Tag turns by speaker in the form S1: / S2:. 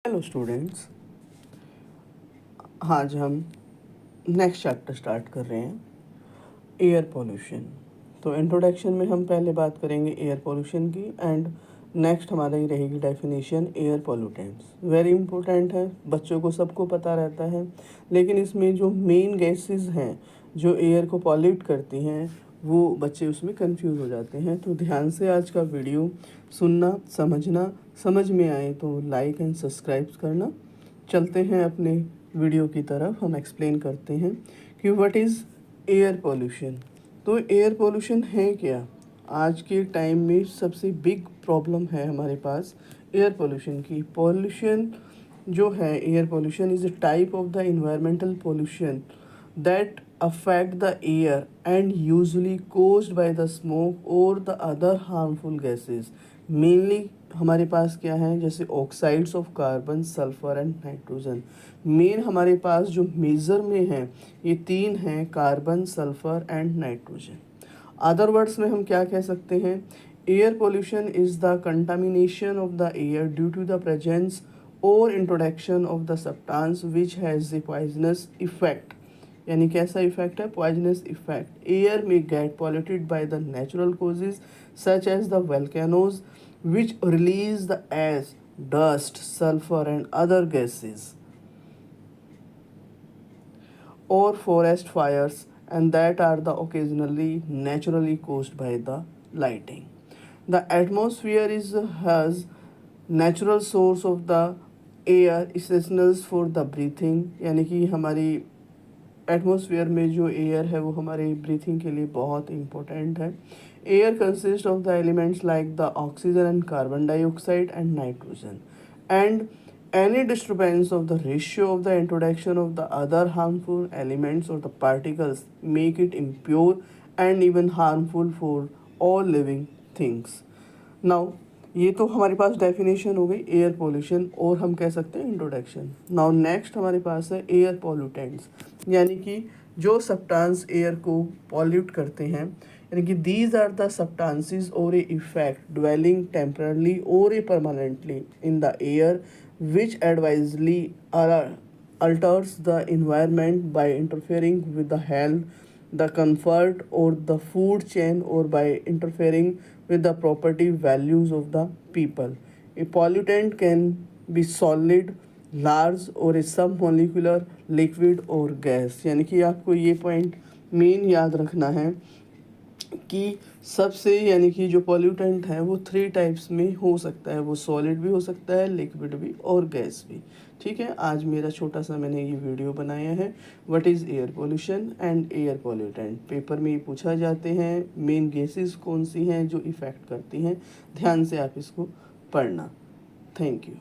S1: Hello students, आज हम next chapter start कर रहे हैं एयर पोल्यूशन। तो इंट्रोडक्शन में हम पहले बात करेंगे एयर पोल्यूशन की एंड नेक्स्ट हमारी रहेगी definition air pollutants. Very important है, बच्चों को सबको पता रहता है, लेकिन इसमें जो मेन गैसेस हैं जो एयर को पॉल्यूट करती हैं वो बच्चे उसमें कंफ्यूज हो जाते हैं। तो ध्यान से आज का वीडियो सुनना, समझना, समझ में आए तो लाइक एंड सब्सक्राइब करना। चलते हैं अपने वीडियो की तरफ। हम एक्सप्लेन करते हैं कि व्हाट इज़ एयर पोल्यूशन। तो एयर पोल्यूशन है क्या? आज के टाइम में सबसे बिग प्रॉब्लम है हमारे पास एयर पोल्यूशन की। पोल्यूशन जो है, air pollution is a type of the environmental pollution that affect the air and usually caused by the smoke or the other harmful gases। Mainly हमारे पास क्या है, जैसे oxides of carbon, sulphur and nitrogen. Main हमारे पास जो major में है ये तीन हैं, carbon, sulphur and nitrogen. Other words में हम क्या कह सकते हैं, air pollution is the contamination of the air due to the presence और introduction of the substance which has the poisonous effect. यानी कैसा इफेक्ट है? Poisonous effect. एयर में get polluted bye the natural causes such as the volcanoes which release the ash, dust, sulphur and other gases, or forest fires, and that are the occasionally naturally caused by the lighting। The atmosphere is has natural source of the air essential for the breathing। यानी कि हमारी atmosphere में जो air है वो हमारे breathing के लिए बहुत इंपॉर्टेंट है। Air consist of the elements like the oxygen and carbon dioxide and nitrogen and any disturbance of the ratio of the introduction of the other harmful elements or the particles make it impure and even harmful for all living things। Now ये तो हमारे पास definition हो गई air pollution, और हम कह सकते हैं इंट्रोडक्शन। नाउ नेक्स्ट हमारे पास है एयर पॉल्यूटेंट्स, यानी कि जो सब्सटेंस एयर को पॉल्यूट करते हैं, यानी कि दीज आर द सब्सटेंसेस और ए इफेक्ट ड्वेलिंग टेम्परली और a permanently in the air which adversely alters the environment by interfering with the health, the comfort or the food chain, or by interfering with the property values of the people। A pollutant can be solid, large or a submolecular, liquid or gas। यानी कि आपको ये point main याद रखना है कि सबसे, यानी कि जो पॉल्यूटेंट है वो थ्री टाइप्स में हो सकता है, वो सॉलिड भी हो सकता है, लिक्विड भी और गैस भी। ठीक है, आज मेरा छोटा सा मैंने ये वीडियो बनाया है what is air pollution and air pollutant. Paper में ये पूछा जाते हैं मेन गैसेस कौन सी हैं जो इफ़ेक्ट करती हैं। ध्यान से आप इसको पढ़ना। Thank you.